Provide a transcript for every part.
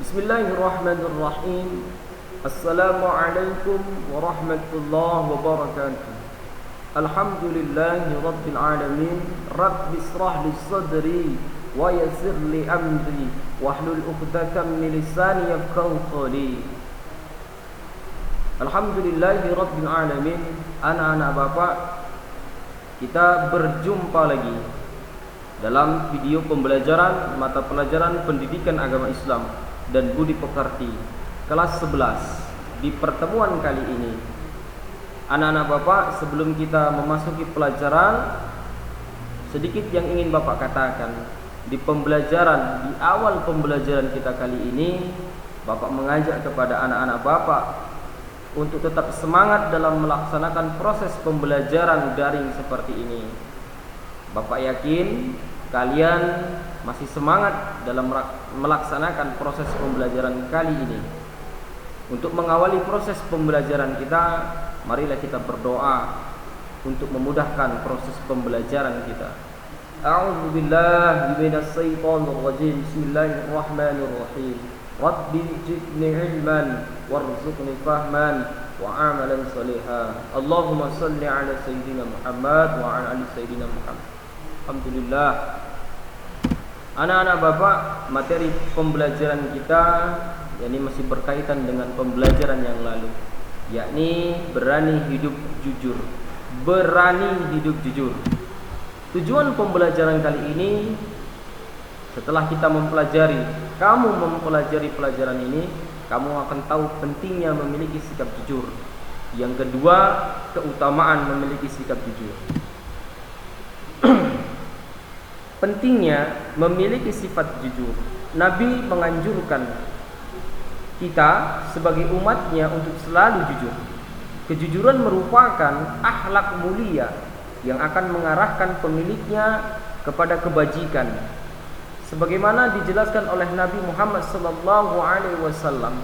Bismillahirrahmanirrahim. Assalamualaikum warahmatullahi wabarakatuh. Alhamdulillahi rabbil alamin. Rabbi israh li sadri wa yassir li amri wahlul 'uqdatam min lisani yafqahu qawli. Alhamdulillahi rabbil alamin. Anak-anak Bapak, kita berjumpa lagi dalam video pembelajaran mata pelajaran Pendidikan Agama Islam dan Budi Pekerti kelas 11. Di pertemuan kali ini, anak-anak Bapak, sebelum kita memasuki pelajaran, sedikit yang ingin Bapak katakan. Di awal pembelajaran kita kali ini, Bapak mengajak kepada anak-anak Bapak untuk tetap semangat dalam melaksanakan proses pembelajaran daring seperti ini. Bapak yakin kalian masih semangat dalam melaksanakan proses pembelajaran kali ini. Untuk mengawali proses pembelajaran kita, marilah kita berdoa untuk memudahkan proses pembelajaran kita. A'udzu billahi minasy syaithanir rajim. Bismillahirrahmanirrahim. Rabbi zidni ilman warzuqni fahman wa amalan shalihan. Allahumma shalli ala sayyidina Muhammad wa ala ali sayyidina Muhammad. Alhamdulillah. Anak-anak Bapak, materi pembelajaran kita yakni masih berkaitan dengan pembelajaran yang lalu, yakni berani hidup jujur. Berani hidup jujur. Tujuan pembelajaran kali ini, setelah kita kamu mempelajari pelajaran ini, kamu akan tahu pentingnya memiliki sikap jujur. Yang kedua, keutamaan memiliki sikap jujur. Pentingnya memiliki sifat jujur. Nabi menganjurkan kita sebagai umatnya untuk selalu jujur. Kejujuran merupakan akhlak mulia yang akan mengarahkan pemiliknya kepada kebajikan. Sebagaimana dijelaskan oleh Nabi Muhammad SAW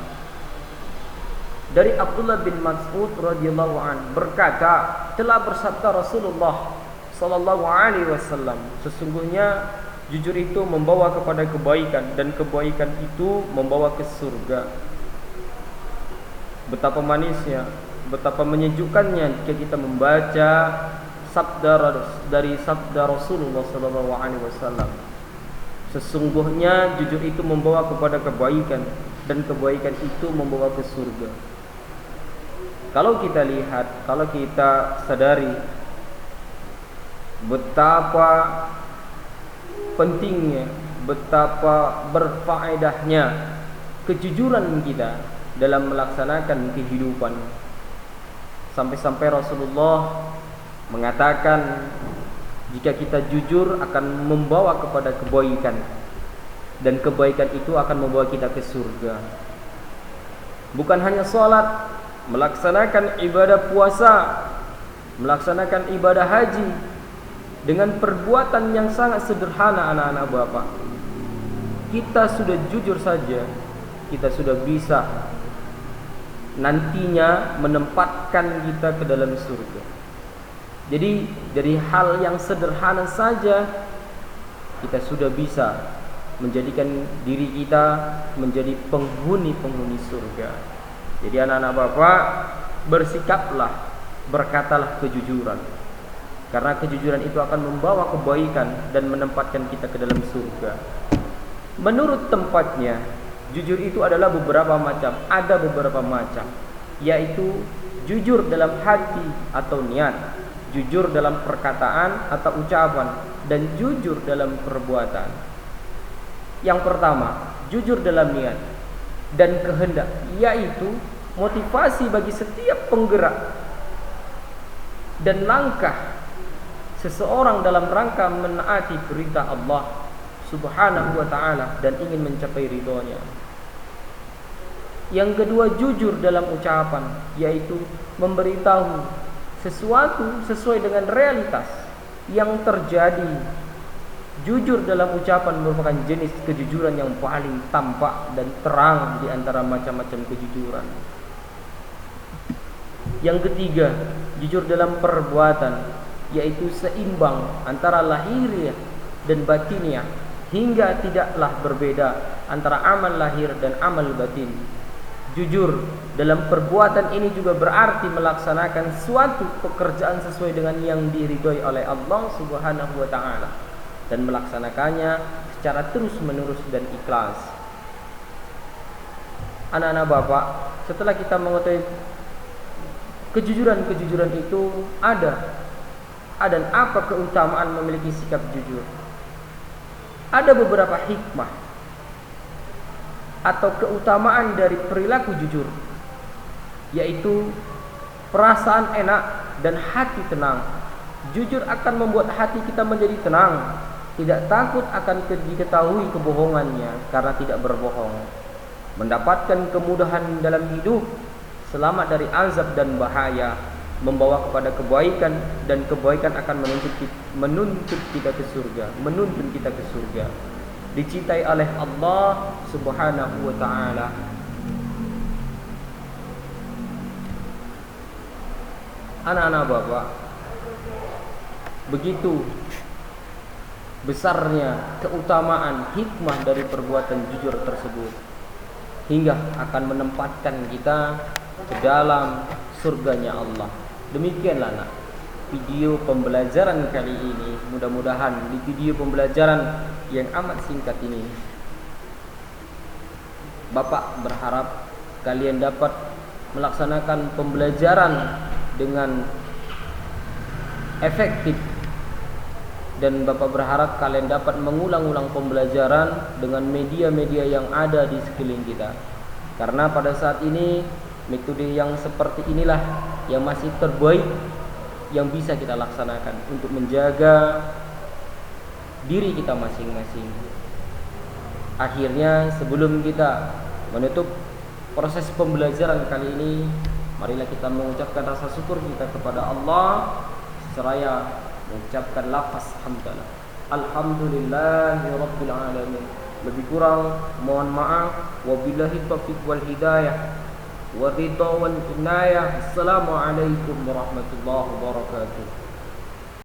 dari Abdullah bin Mas'ud radhiyallahu anhu berkata, telah bersabda Rasulullah sallallahu alaihi wasallam, sesungguhnya jujur itu membawa kepada kebaikan dan kebaikan itu membawa ke surga. Betapa manisnya, betapa menyejukkannya jika kita membaca sabda Rasulullah sallallahu alaihi wasallam. Sesungguhnya jujur itu membawa kepada kebaikan dan kebaikan itu membawa ke surga. Kalau kita lihat, kalau kita sadari betapa pentingnya, betapa berfaedahnya kejujuran kita dalam melaksanakan kehidupan. Sampai-sampai Rasulullah mengatakan jika kita jujur akan membawa kepada kebaikan dan kebaikan itu akan membawa kita ke surga. Bukan hanya sholat, melaksanakan ibadah puasa, melaksanakan ibadah haji dengan perbuatan yang sangat sederhana, anak-anak Bapak, kita sudah jujur saja, kita sudah bisa nantinya menempatkan kita ke dalam surga. Jadi dari hal yang sederhana saja kita sudah bisa menjadikan diri kita menjadi penghuni surga. Jadi anak-anak Bapak, bersikaplah, berkatalah kejujuran. Karena kejujuran itu akan membawa kebaikan dan menempatkan kita ke dalam surga. Menurut tempatnya, jujur itu adalah beberapa macam. Ada beberapa macam, yaitu jujur dalam hati atau niat, jujur dalam perkataan atau ucapan, dan jujur dalam perbuatan. Yang pertama, jujur dalam niat dan kehendak, yaitu motivasi bagi setiap penggerak dan langkah seseorang dalam rangka menaati perintah Allah Subhanahu wa ta'ala dan ingin mencapai ridhonya. Yang kedua, jujur dalam ucapan, yaitu memberitahu sesuatu sesuai dengan realitas yang terjadi. Jujur dalam ucapan merupakan jenis kejujuran yang paling tampak dan terang di antara macam-macam kejujuran. Yang ketiga, jujur dalam perbuatan, yaitu seimbang antara lahiriah dan batiniah, hingga tidaklah berbeda antara amal lahir dan amal batin. Jujur dalam perbuatan ini juga berarti melaksanakan suatu pekerjaan sesuai dengan yang diridhoi oleh Allah Subhanahu wa taala dan melaksanakannya secara terus-menerus dan ikhlas. Anak-anak Bapak, setelah kita mengetahui kejujuran itu ada dan apa keutamaan memiliki sikap jujur? Ada beberapa hikmah atau keutamaan dari perilaku jujur, yaitu perasaan enak dan hati tenang. Jujur akan membuat hati kita menjadi tenang, tidak takut akan diketahui kebohongannya karena tidak berbohong, mendapatkan kemudahan dalam hidup, selamat dari azab dan bahaya, membawa kepada kebaikan, dan kebaikan akan menuntut kita ke surga, menuntun kita ke surga, dicintai oleh Allah Subhanahu wa taala. Anak-anak Bapak, begitu besarnya keutamaan hikmah dari perbuatan jujur tersebut, hingga akan menempatkan kita ke dalam surganya Allah. Demikianlah nak, video pembelajaran kali ini. Mudah-mudahan di video pembelajaran yang amat singkat ini, Bapak berharap kalian dapat melaksanakan pembelajaran dengan efektif, dan Bapak berharap kalian dapat mengulang-ulang pembelajaran dengan media-media yang ada di sekeliling kita. Karena pada saat ini metode yang seperti inilah yang masih terbaik yang bisa kita laksanakan untuk menjaga diri kita masing-masing. Akhirnya, sebelum kita menutup proses pembelajaran kali ini, marilah kita mengucapkan rasa syukur kita kepada Allah seraya mengucapkan lafaz hamdalah. Alhamdulillahirabbil alamin. Lebih kurang mohon maaf. Wabillahi taufiq wal hidayah wa ridha wal inayah. Assalamualaikum warahmatullahi wabarakatuh.